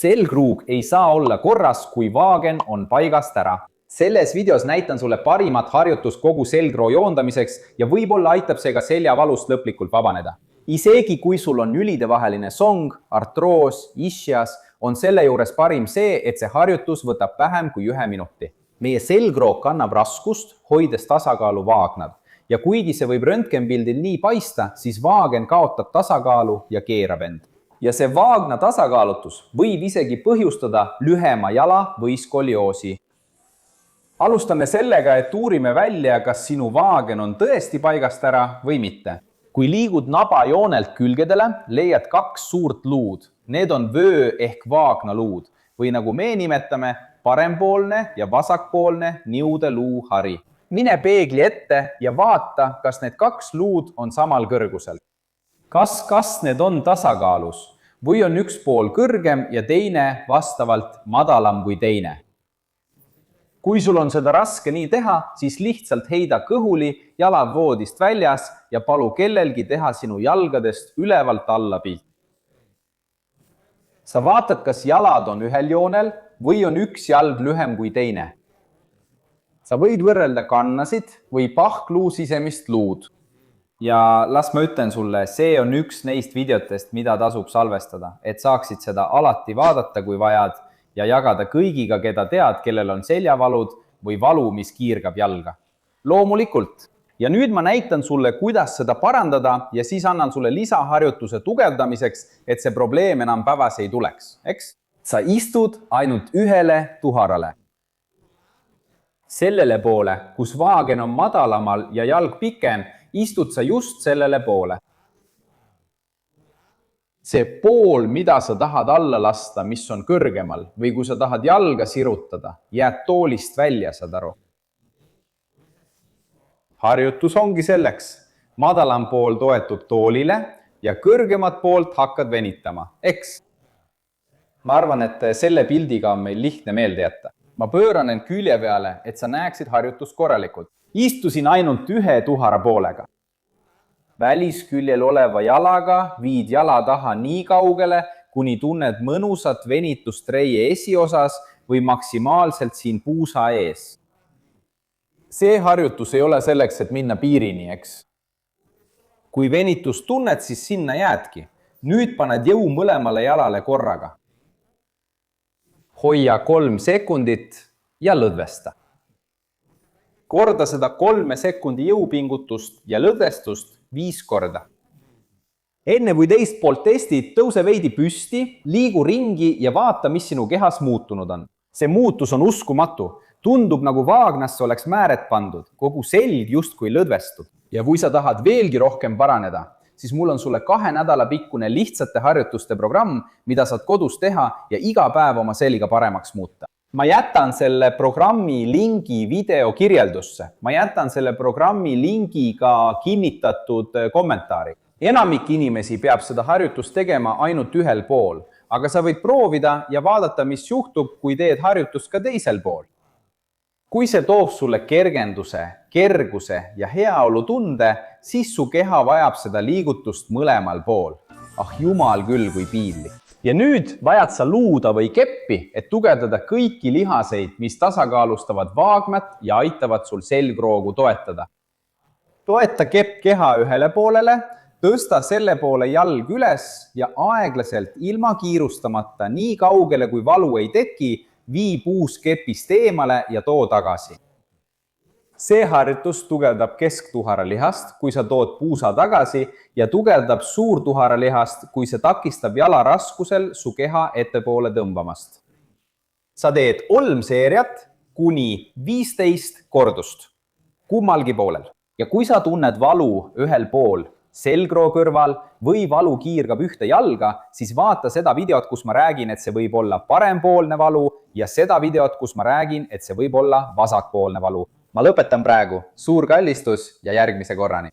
Selgroog ei saa olla korras, kui vaagen on paigast ära. Selles videos näitan sulle parimat harjutust kogu selgroo joondamiseks ja võib-olla aitab see ka seljavalust lõplikult vabaneda. Isegi kui sul on ülidevaheline song, artroos, ischias, on selle juures parim see, et see harjutus võtab vähem kui 1 minuti. Meie selgroo kannab raskust, hoides tasakaalu vaagnal. Ja kuigi see võib röntgenpildil nii paista, siis vaagen kaotab tasakaalu ja keerab end. Ja see vaagna tasakaalutus võib isegi põhjustada lühema jala või skolioosi. Alustame sellega, et uurime välja, kas sinu vaagen on tõesti paigast ära või mitte. Kui liigud nabajoonelt külgedele, leiad 2 suurt luud. Need on vöö ehk vaagnaluud või nagu me nimetame, parempoolne ja vasakpoolne niude luuhari. Mine peegli ette ja vaata, kas need 2 luud on samal kõrgusel. Kas need on tasakaalus või on üks pool kõrgem ja teine vastavalt madalam kui teine? Kui sul on seda raske nii teha, siis lihtsalt heida kõhuli jalad voodist väljas ja palu kellelgi teha sinu jalgadest ülevalt alla pilt. Sa vaatad, kas jalad on ühel joonel või on üks jalg lühem kui teine. Sa võid võrrelda kannasid või pahkluu sisemist luud. Ja las ma ütlen sulle, see on üks neist videotest, mida tasub salvestada, et saaksid seda alati vaadata, kui vajad, ja jagada kõigiga, keda tead, kellel on seljavalud või valu, mis kiirgab jalga. Loomulikult. Ja nüüd ma näitan sulle, kuidas seda parandada ja siis annan sulle lisaharjutuse tugevdamiseks, et see probleem enam päevas ei tuleks. Eks? Sa istud ainult ühele tuharale. Sellele poole, kus vaagen on madalamal ja jalg pikem, istud sa just sellele poole. See pool, mida sa tahad alla lasta, mis on kõrgemal, või kui sa tahad jalga sirutada, jääd toolist välja, saad aru. Harjutus ongi selleks. Madalam pool toetub toolile ja kõrgemat poolt hakkad venitama. Eks? Ma arvan, et selle pildiga on meil lihtne meelde jätta. Ma pööran end külje peale, et sa näeksid harjutust korralikult. Istusin ainult 1 tuhara poolega. Välisküljel oleva jalaga viid jala taha nii kaugele, kuni tunned mõnusat venitust reie esiosas või maksimaalselt siin puusa ees. See harjutus ei ole selleks, et minna piirini, eks? Kui venitust tunned, siis sinna jäädki. Nüüd paned jõu mõlemale jalale korraga. Hoia 3 sekundit ja lõdvesta. Korda seda 3 sekundi jõupingutust ja lõdvestust 5 korda. Enne kui teist poolt testid, tõuse veidi püsti, liigu ringi ja vaata, mis sinu kehas muutunud on. See muutus on uskumatu. Tundub nagu vaagnasse oleks määret pandud, kogu selg justkui lõdvestud. Ja kui sa tahad veelgi rohkem paraneda, siis mul on sulle 2 nädala pikkune lihtsate harjutuste programm, mida saad kodus teha ja iga päev oma selga paremaks muuta. Ma jätan selle programmi lingi video kirjeldusse. Ma jätan selle programmi lingi ka kinnitatud kommentaari. Enamik inimesi peab seda harjutust tegema ainult ühel pool, aga sa võid proovida ja vaadata, mis juhtub, kui teed harjutust ka teisel pool. Kui see toob sulle kergenduse, kerguse ja heaolu tunde, siis su keha vajab seda liigutust mõlemal pool. Ah jumal küll, kui piinlik. Ja nüüd vajad sa luuda või keppi, et tugevdada kõiki lihaseid, mis tasakaalustavad vaagmat ja aitavad sul selgroogu toetada. Toeta kepp keha ühele poolele, tõsta selle poole jalg üles ja aeglaselt ilma kiirustamata nii kaugele, kui valu ei teki, vii puus kepist eemale ja too tagasi. See harjutus tugevdab kesktuhara lihast, kui sa tood puusa tagasi ja tugevdab suurtuhara lihast, kui see takistab jala raskusel su keha ettepoole tõmbamast. Sa teed 3 seeriat kuni 15 kordust kummalgi poolel. Ja kui sa tunned valu ühel pool selgroo kõrval või valu kiirgab ühte jalga, siis vaata seda videot, kus ma räägin, et see võib olla parempoolne valu ja seda videot, kus ma räägin, et see võib olla vasakpoolne valu. Ma lõpetan praegu. Suur kallistus ja järgmise korrani.